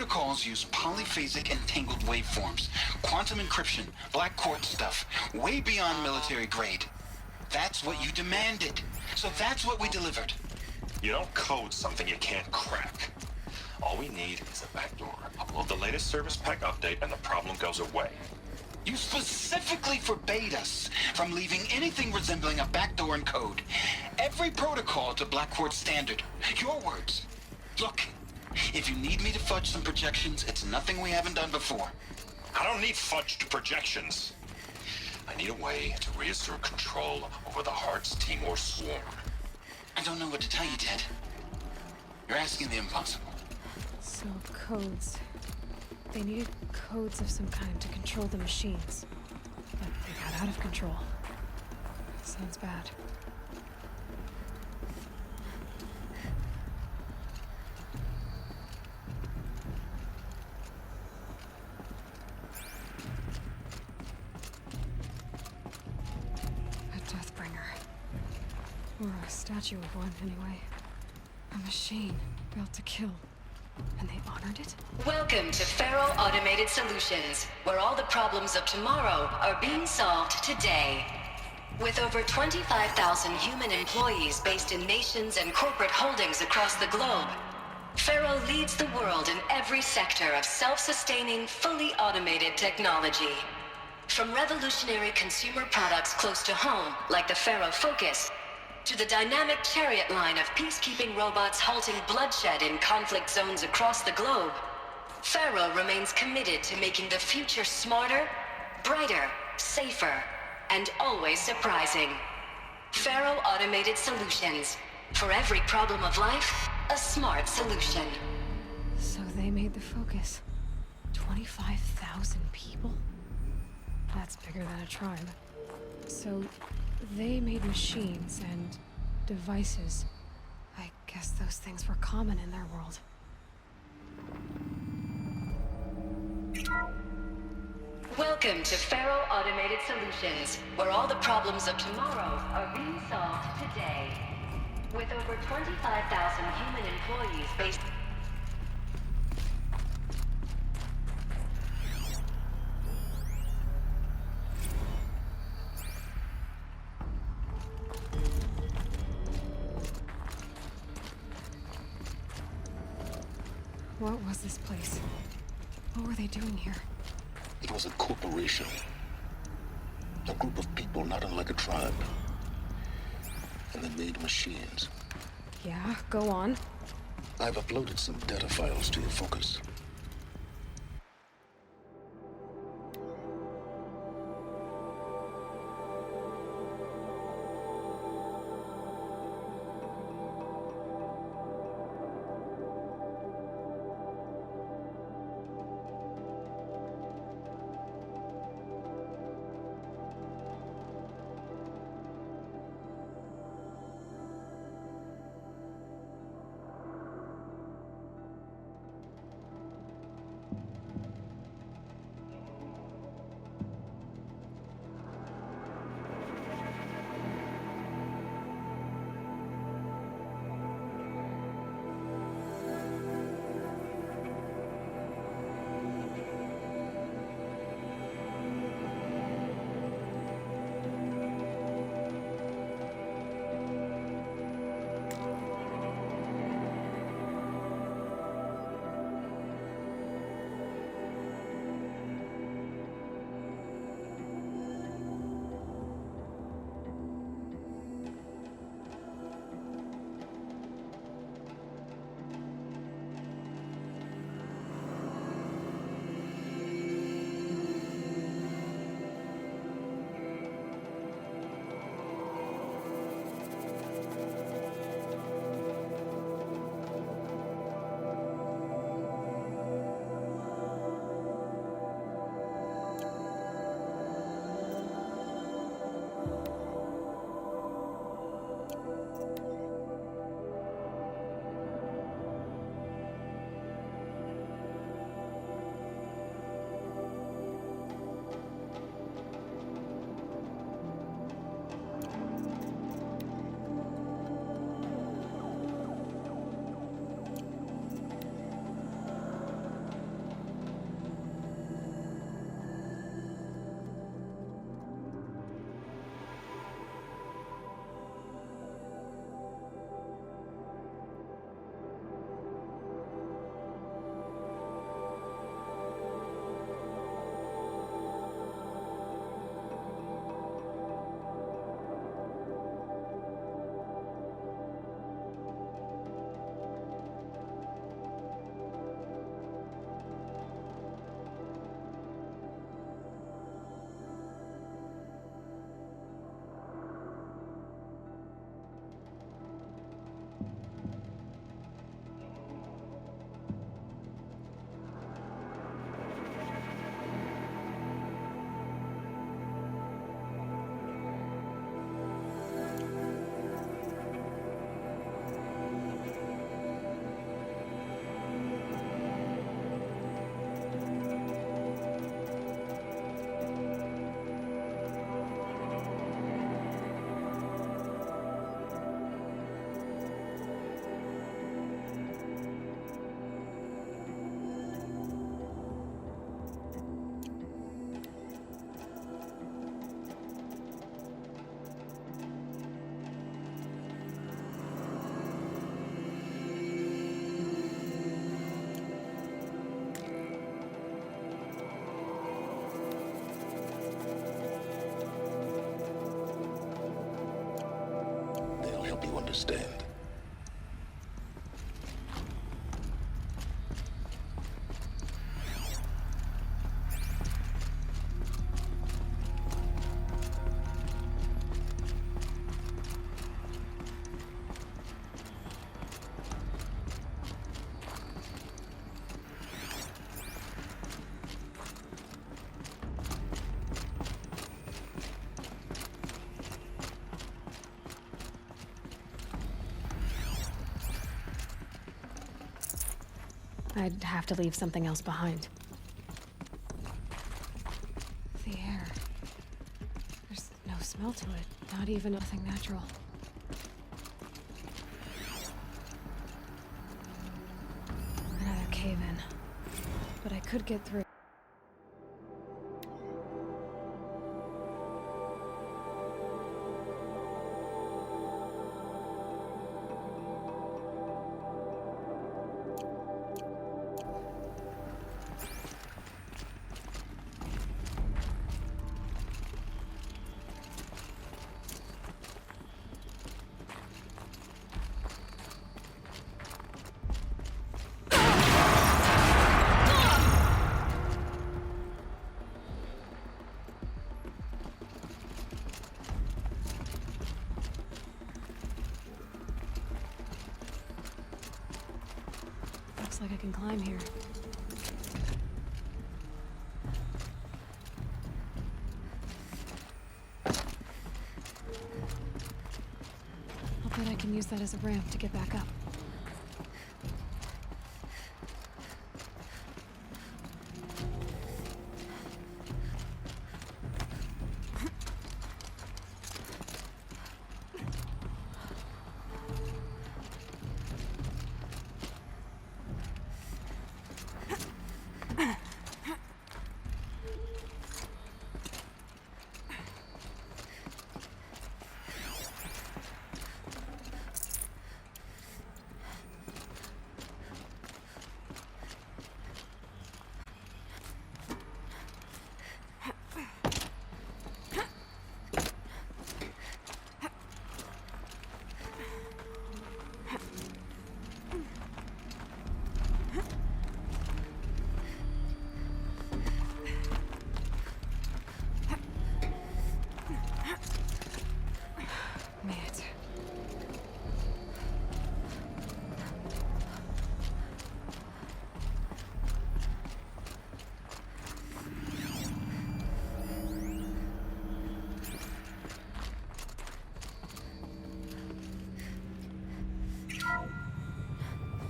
protocols use polyphasic entangled waveforms, quantum encryption, black quartz stuff, way beyond military grade. That's what you demanded. So that's what we delivered. You don't code something you can't crack. All we need is a backdoor. Upload the latest service pack update and the problem goes away. You specifically forbade us from leaving anything resembling a backdoor in code. Every protocol to Black Quartz standard. Your words. Look, if you need me to fudge some projections, it's nothing we haven't done before. I don't need fudged projections. I need a way to reassert control over the Hearts Timor swarm. I don't know what to tell you, Ted. You're asking the impossible. So, codes. They needed codes of some kind to control the machines. But they got out of control. Sounds bad. A Deathbringer. Or a statue of one, anyway. A machine built to kill. And they honored it? Welcome to Faro Automated Solutions, where all the problems of tomorrow are being solved today. With over 25,000 human employees based in nations and corporate holdings across the globe, Faro leads the world in every sector of self-sustaining, fully automated technology. From revolutionary consumer products close to home, like the Faro Focus, to the dynamic chariot line of peacekeeping robots halting bloodshed in conflict zones across the globe, Faro remains committed to making the future smarter, brighter, safer, and always surprising. Faro Automated Solutions. For every problem of life, a smart solution. So they made the Focus. 25,000 people? That's bigger than a tribe. So they made machines and devices. I guess those things were common in their world. Welcome to Faro Automated Solutions, where all the problems of tomorrow are being solved today. With over 25,000 human employees based... What was this place? What were they doing here? It was a corporation. A group of people not unlike a tribe. And they made machines. Yeah, go on. I've uploaded some data files to your Focus. understand. I'd have to leave something else behind. The air. There's no smell to it, not even nothing natural. Another cave-in. But I could get through. Looks like I can climb here. I'll bet I can use that as a ramp to get back up.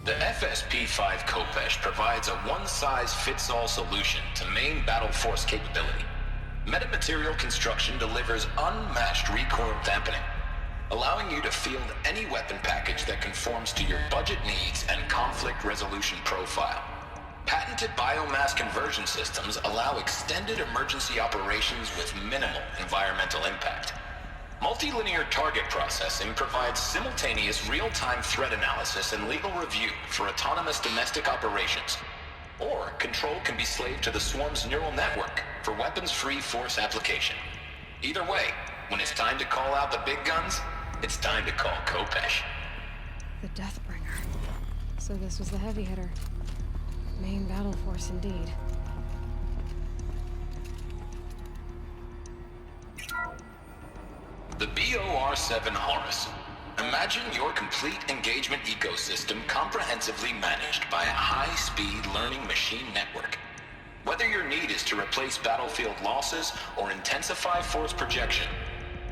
The FSP-5 Kopesh provides a one-size-fits-all solution to main battle force capability. Metamaterial construction delivers unmatched recoil dampening, allowing you to field any weapon package that conforms to your budget needs and conflict resolution profile. Patented biomass conversion systems allow extended emergency operations with minimal environmental impact. Multilinear target processing provides simultaneous real-time threat analysis and legal review for autonomous domestic operations. Or control can be slaved to the swarm's neural network for weapons-free force application. Either way, when it's time to call out the big guns, it's time to call Kopesh. The Deathbringer. So this was the heavy hitter. Main battle force indeed. The BOR-7 Horus. Imagine your complete engagement ecosystem comprehensively managed by a high-speed learning machine network. Whether your need is to replace battlefield losses or intensify force projection,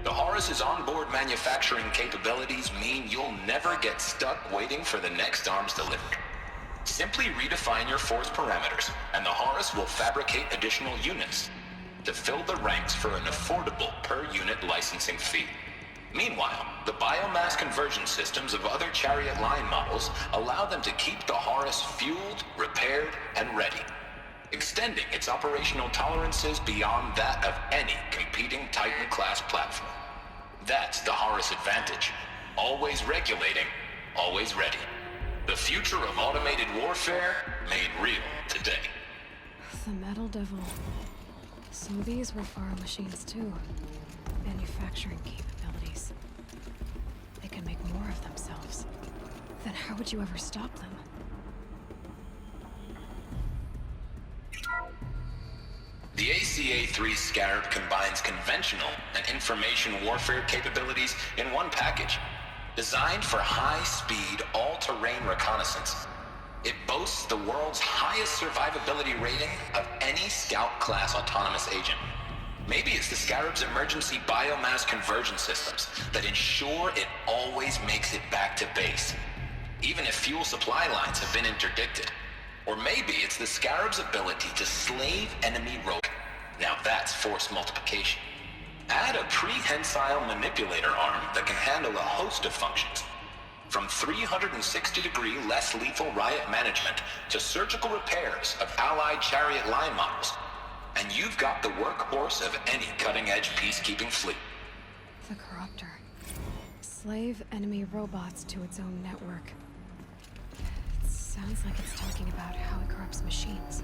the Horus's onboard manufacturing capabilities mean you'll never get stuck waiting for the next arms delivered. Simply redefine your force parameters, and the Horus will fabricate additional units to fill the ranks for an affordable per-unit licensing fee. Meanwhile, the biomass conversion systems of other Chariot line models allow them to keep the Horus fueled, repaired, and ready, extending its operational tolerances beyond that of any competing Titan-class platform. That's the Horus advantage. Always regulating, always ready. The future of automated warfare made real today. The Metal Devil. So these were Faro machines too. Manufacturing capabilities. They can make more of themselves, then how would you ever stop them? The ACA-3 Scarab combines conventional and information warfare capabilities in one package. Designed for high-speed, all-terrain reconnaissance, it boasts the world's highest survivability rating of any Scout-class autonomous agent. Maybe it's the Scarab's emergency biomass conversion systems that ensure it always makes it back to base, even if fuel supply lines have been interdicted. Or maybe it's the Scarab's ability to slave enemy robots. Now that's force multiplication. Add a prehensile manipulator arm that can handle a host of functions, from 360-degree less lethal riot management to surgical repairs of Allied chariot line models. And you've got the workhorse of any cutting-edge peacekeeping fleet. The Corruptor. Slave enemy robots to its own network. It sounds like it's talking about how it corrupts machines.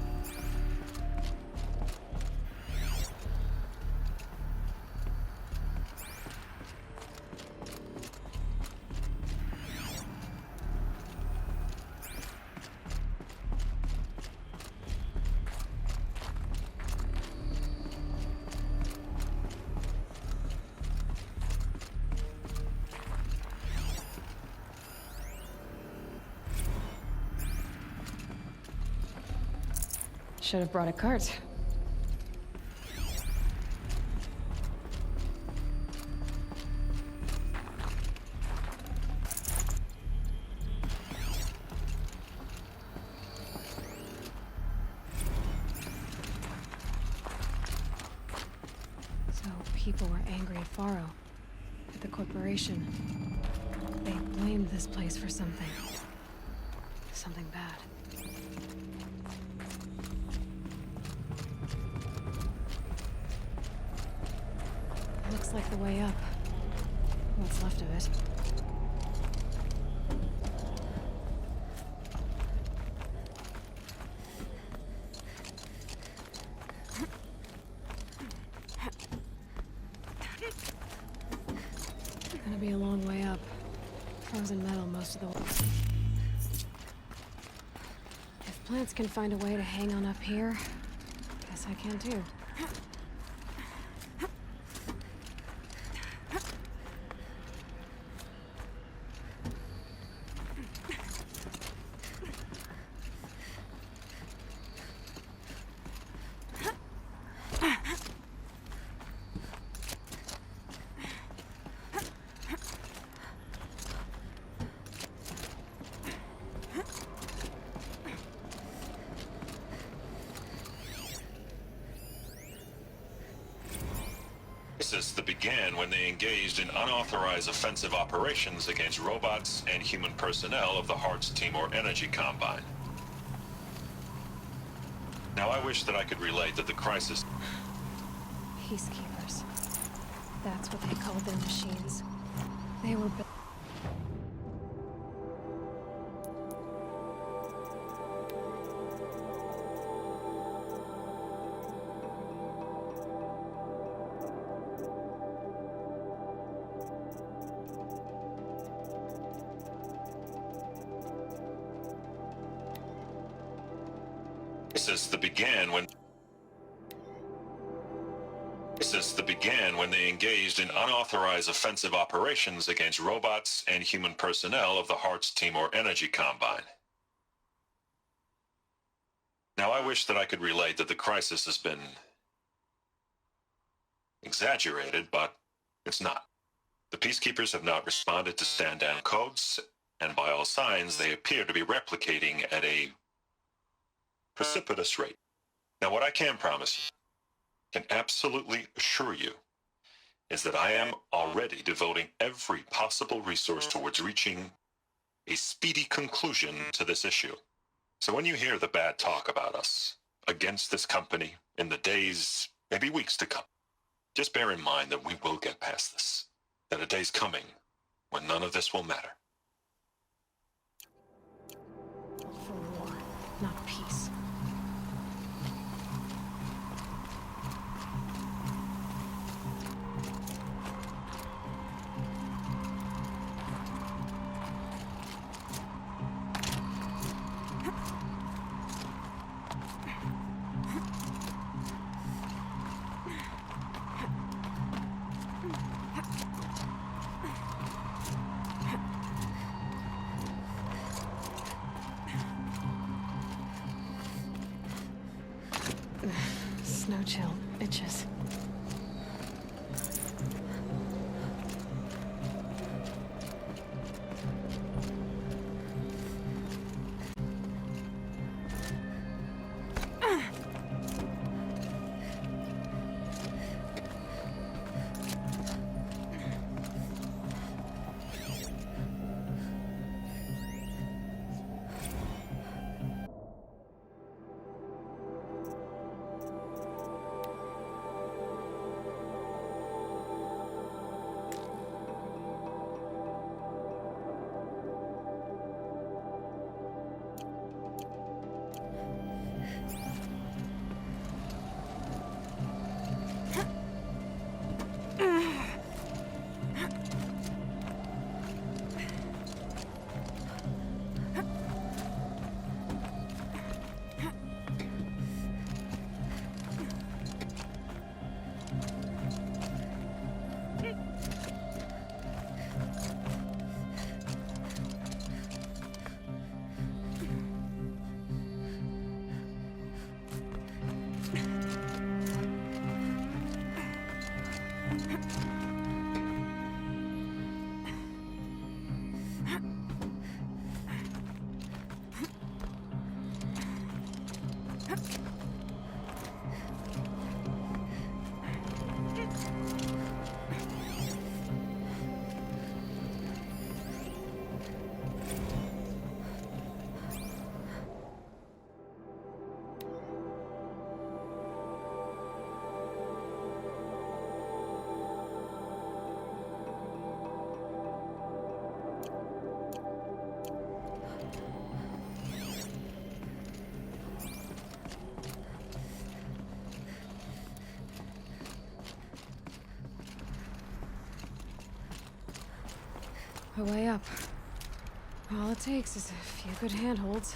Should have brought a cart. So people were angry at Faro, at the corporation. They blamed this place for something. Something bad. Looks like the way up. What's left of it. Gonna be a long way up. Frozen metal most of the way. If plants can find a way to hang on up here, guess I can too. Crisis that began when they engaged in unauthorized offensive operations against robots and human personnel of the Hearts Timor Energy Combine. Now I wish that I could relate that the crisis... Peacekeepers. That's what they called their machines. They were built... Crisis that began when they engaged in unauthorized offensive operations against robots and human personnel of the Hearts Timor Energy Combine. Now I wish that I could relate that the crisis has been exaggerated, but it's not. The peacekeepers have not responded to stand-down codes, and by all signs they appear to be replicating at a precipitous rate. Now what I can promise you, can absolutely assure you, is that I am already devoting every possible resource towards reaching a speedy conclusion to this issue. So when you hear the bad talk about us against this company in the days, maybe weeks to come, just bear in mind that we will get past this, that a day's coming when none of this will matter. for war, not peace. No chill, bitches. A way up. All it takes is a few good handholds.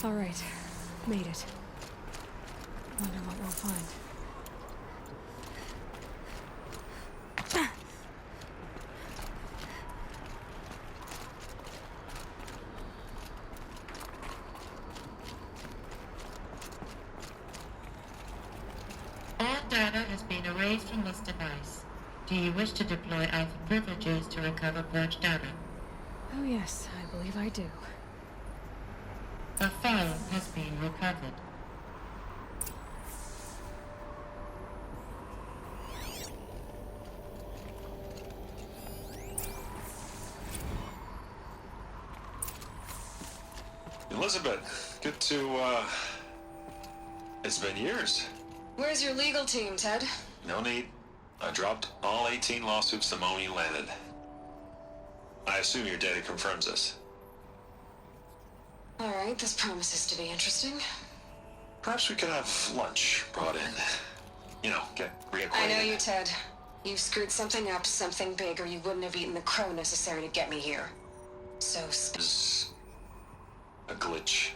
All right, made it. Wonder what we'll find. All data has been erased from this device. Do you wish to deploy Alpha privileges to recover purged data? Oh yes, I believe I do. A file has been recovered. Elizabeth, good to, it's been years. Where's your legal team, Ted? No need. I dropped all 18 lawsuits the moment you landed. I assume your data confirms this. All right, this promises to be interesting. Perhaps we could have lunch brought in. You know, get reacquainted. I know you, Ted. You've screwed something up, something big, or you wouldn't have eaten the crow necessary to get me here. So, There's a glitch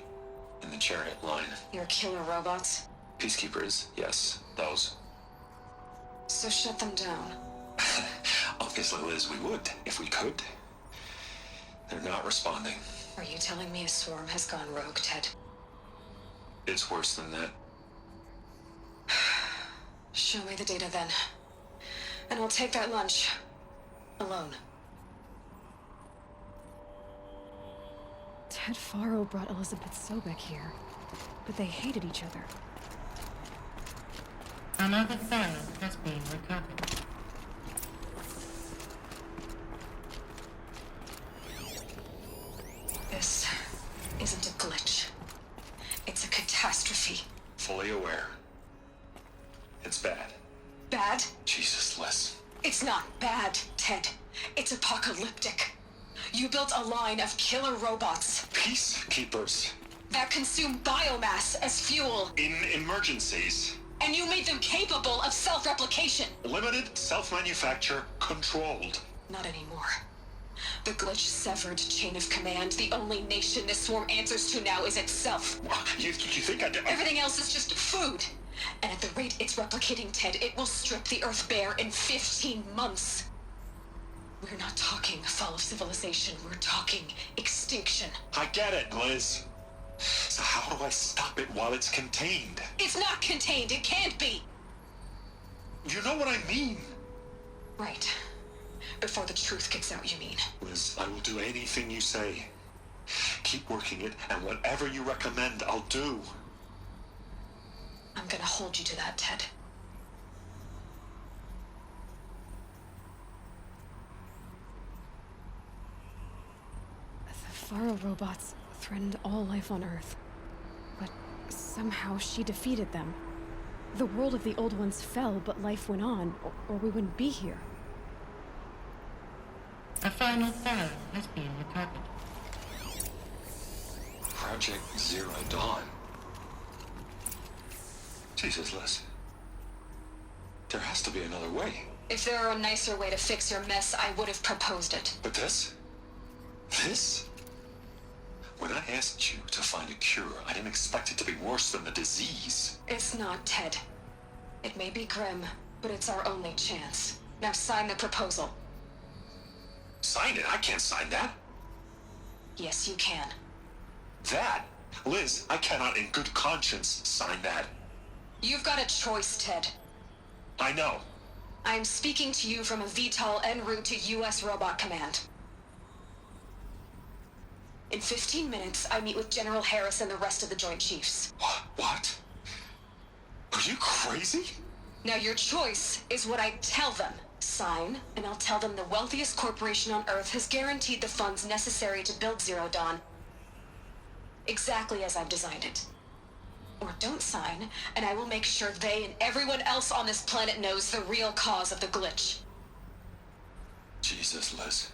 in the chariot line. your killer robots? Peacekeepers, yes, those. So shut them down. Obviously, Liz, we would, if we could. They're not responding. Are you telling me a swarm has gone rogue, Ted? It's worse than that. Show me the data then. And I'll take that lunch. Alone. Ted Faro brought Elizabeth Sobek here, but they hated each other. Another file has been recovered. This isn't a glitch. It's a catastrophe. Fully aware. It's bad. Bad? Jesus, Liz. It's not bad, Ted. It's apocalyptic. You built a line of killer robots Peacekeepers. that consume biomass as fuel, In emergencies. and you made them capable of self-replication. Limited, self-manufacture, controlled. Not anymore. The glitch severed chain of command. The only nation this swarm answers to now is itself. You think I did? Everything else is just food. And at the rate it's replicating, Ted, it will strip the Earth bare in 15 months. We're not talking fall of civilization. We're talking extinction. I get it, Liz. So how do I stop it while it's contained? It's not contained. It can't be. You know what I mean. Right. Before the truth gets out, you mean? Liz, I will do anything you say. Keep working it, and whatever you recommend, I'll do. I'm gonna hold you to that, Ted. The Faro robots threatened all life on Earth. But somehow she defeated them. The world of the old ones fell, but life went on, or we wouldn't be here. A final file has been recovered. Project Zero Dawn. Jesus, Liz. There has to be another way. If there were a nicer way to fix your mess, I would have proposed it. But this? This? When I asked you to find a cure, I didn't expect it to be worse than the disease. It's not, Ted. It may be grim, but it's our only chance. Now sign the proposal. Sign it? I can't sign that. Yes, you can. That? Liz, I cannot in good conscience sign that. You've got a choice, Ted. I know. I'm speaking to you from a VTOL en route to U.S. Robot Command. In 15 minutes, I meet with General Harris and the rest of the Joint Chiefs. What? Are you crazy? Now your choice is what I tell them. Sign, and I'll tell them the wealthiest corporation on Earth has guaranteed the funds necessary to build Zero Dawn. Exactly as I've designed it. Or don't sign, and I will make sure they and everyone else on this planet knows the real cause of the glitch. Jesus, Liz.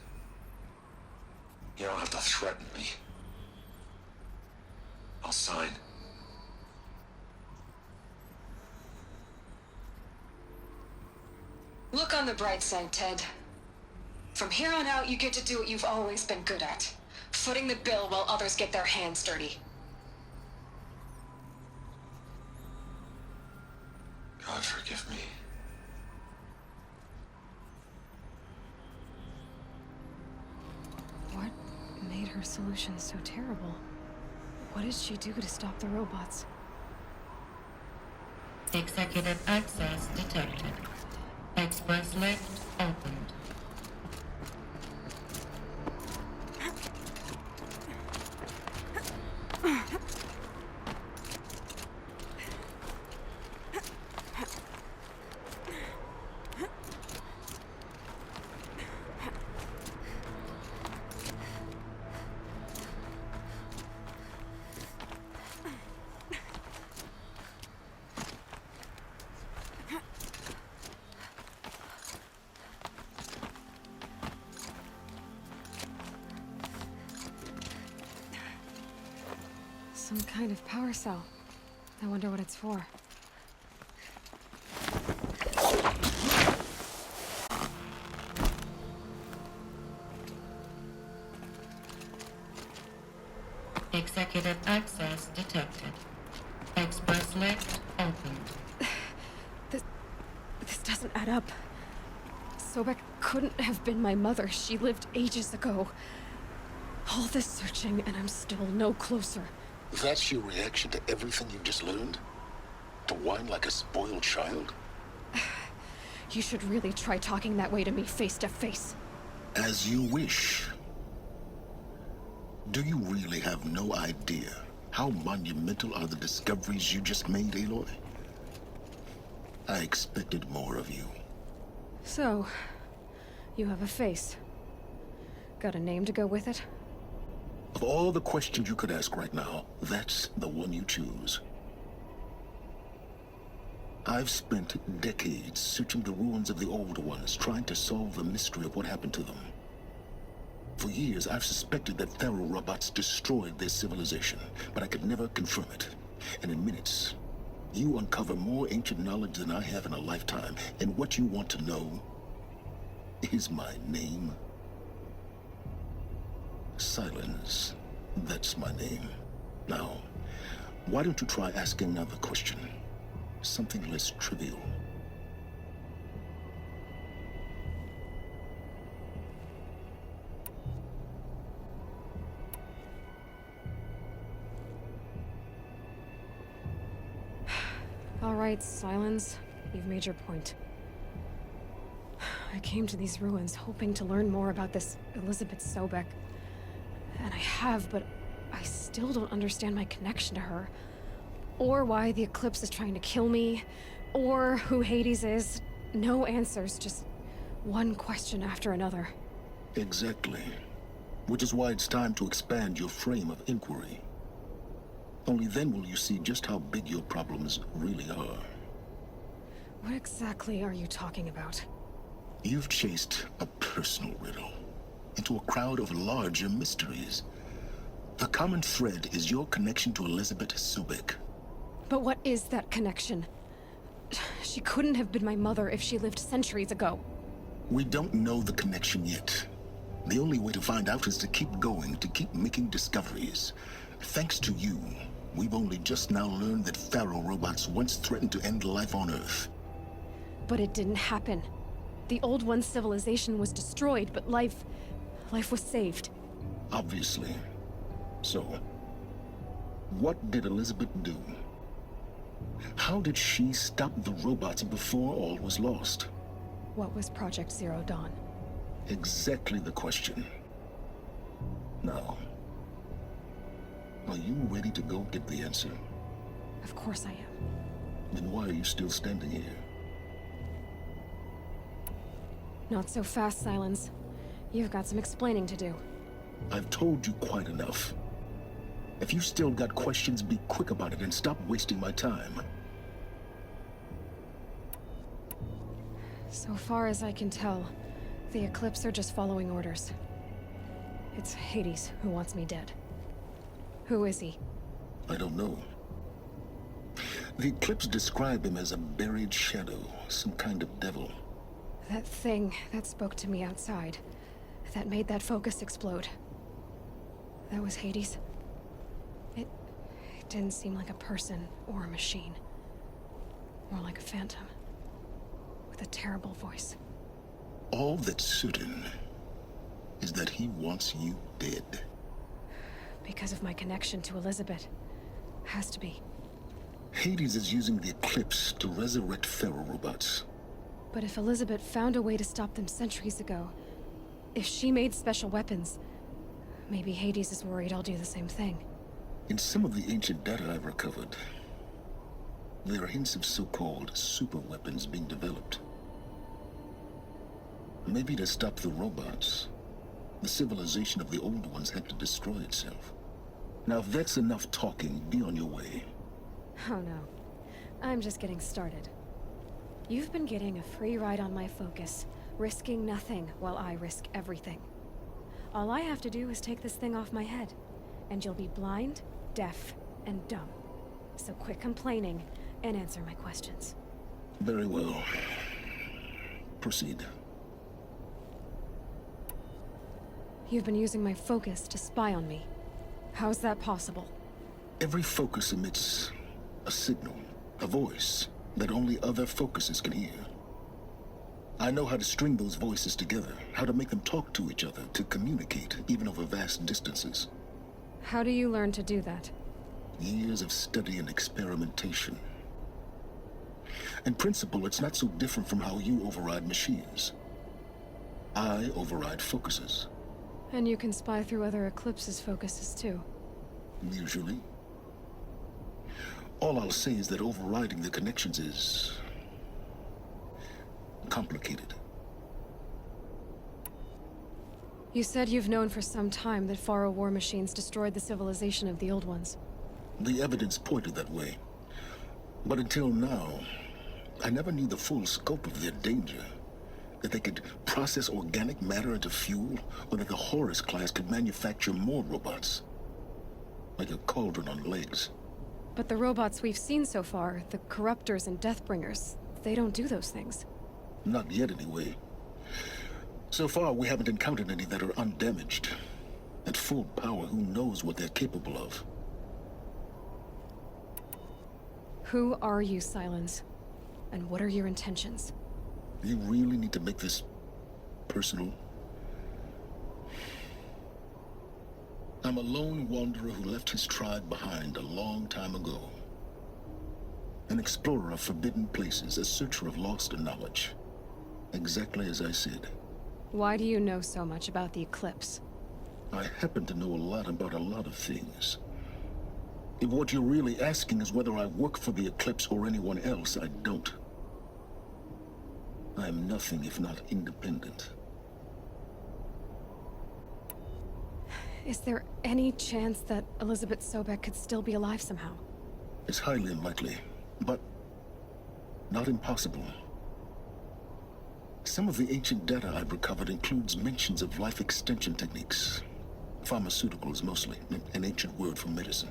You don't have to threaten me. I'll sign. Look on the bright side, Ted. From here on out, you get to do what you've always been good at. Footing the bill while others get their hands dirty. God forgive me. What made her solution so terrible? What did she do to stop the robots? Executive access detected. Express lift opened. Some kind of power cell. I wonder what it's for. Executive access detected. Express lift opened. This doesn't add up. Sobek couldn't have been my mother. She lived ages ago. All this searching, and I'm still no closer. That's your reaction to everything you've just learned? To whine like a spoiled child? You should really try talking that way to me face to face. As you wish. Do you really have no idea how monumental are the discoveries you just made, Aloy? I expected more of you. So, you have a face. Got a name to go with it? Of all the questions you could ask right now, that's the one you choose. I've spent decades searching the ruins of the old ones, trying to solve the mystery of what happened to them. For years, I've suspected that Faro robots destroyed their civilization, but I could never confirm it. And in minutes, you uncover more ancient knowledge than I have in a lifetime, and what you want to know is my name. Silence. That's my name. Now, why don't you try asking another question? Something less trivial. All right, Silence. You've made your point. I came to these ruins hoping to learn more about this Elizabeth Sobek. And I have, but I still don't understand my connection to her. Or why the Eclipse is trying to kill me. Or who Hades is. No answers, just one question after another. Exactly. Which is why it's time to expand your frame of inquiry. Only then will you see just how big your problems really are. What exactly are you talking about? You've chased a personal riddle into a crowd of larger mysteries. The common thread is your connection to Elizabeth Sobek. But what is that connection? She couldn't have been my mother if she lived centuries ago. We don't know the connection yet. The only way to find out is to keep going, to keep making discoveries. Thanks to you, we've only just now learned that Pharaoh robots once threatened to end life on Earth. But it didn't happen. The Old One's civilization was destroyed, but life was saved. Obviously. So, what did Elizabeth do? How did she stop the robots before all was lost? What was Project Zero Dawn? Exactly the question. Now, are you ready to go get the answer? Of course I am. Then why are you still standing here? Not so fast, Silence. You've got some explaining to do. I've told you quite enough. If you still got questions, be quick about it and stop wasting my time. So far as I can tell, the Eclipse are just following orders. It's Hades who wants me dead. Who is he? I don't know. The Eclipse describe him as a buried shadow, some kind of devil. That thing that spoke to me outside, that made that focus explode. That was Hades. It didn't seem like a person or a machine. More like a phantom. With a terrible voice. All that's certain is that he wants you dead. Because of my connection to Elizabeth. Has to be. Hades is using the Eclipse to resurrect Pharaoh robots. But if Elizabeth found a way to stop them centuries ago, if she made special weapons, maybe Hades is worried I'll do the same thing. In some of the ancient data I've recovered, there are hints of so-called super weapons being developed. Maybe to stop the robots, the civilization of the old ones had to destroy itself. Now, if that's enough talking, be on your way. Oh no. I'm just getting started. You've been getting a free ride on my focus, risking nothing while I risk everything. All I have to do is take this thing off my head, and you'll be blind, deaf, and dumb. So quit complaining and answer my questions. Very well. Proceed. You've been using my focus to spy on me. How's that possible? Every focus emits a signal, a voice, that only other focuses can hear. I know how to string those voices together, how to make them talk to each other, to communicate, even over vast distances. How do you learn to do that? Years of study and experimentation. In principle, it's not so different from how you override machines. I override focuses. And you can spy through other Eclipse's focuses too. Usually. All I'll say is that overriding the connections is complicated. You said you've known for some time that Pharaoh war machines destroyed the civilization of the old ones. The evidence pointed that way. But until now, I never knew the full scope of their danger. That they could process organic matter into fuel, or that the Horus class could manufacture more robots. Like a cauldron on legs. But the robots we've seen so far, the Corruptors and Deathbringers, they don't do those things. Not yet, anyway. So far, we haven't encountered any that are undamaged. At full power, who knows what they're capable of? Who are you, Silence? And what are your intentions? You really need to make this personal? I'm a lone wanderer who left his tribe behind a long time ago. An explorer of forbidden places, a searcher of lost knowledge. Exactly as I said. Why do you know so much about the eclipse? I happen to know a lot about a lot of things. If what you're really asking is whether I work for the Eclipse or anyone else, I don't. I am nothing if not independent. Is there any chance that Elizabeth Sobek could still be alive somehow? It's highly unlikely, but not impossible. Some of the ancient data I've recovered includes mentions of life extension techniques. Pharmaceuticals mostly, an ancient word for medicine.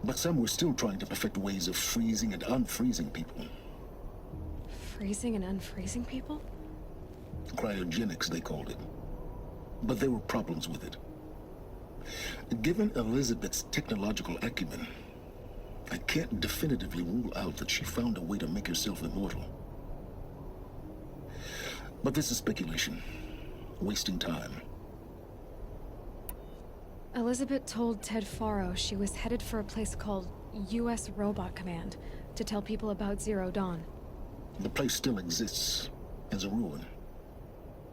But some were still trying to perfect ways of freezing and unfreezing people. Freezing and unfreezing people? Cryogenics, they called it. But there were problems with it. Given Elizabeth's technological acumen, I can't definitively rule out that she found a way to make herself immortal. But this is speculation. Wasting time. Elizabeth told Ted Faro she was headed for a place called U.S. Robot Command to tell people about Zero Dawn. The place still exists as a ruin.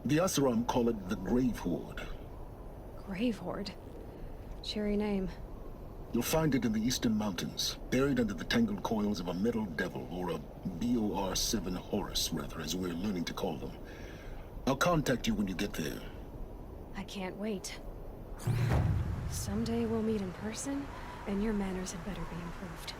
The Asuram call it the Grave Horde. Grave Horde? Cheery name. You'll find it in the Eastern Mountains, buried under the tangled coils of a metal devil, or a BOR-7 Horus, rather, as we're learning to call them. I'll contact you when you get there. I can't wait. Someday we'll meet in person, and your manners had better be improved.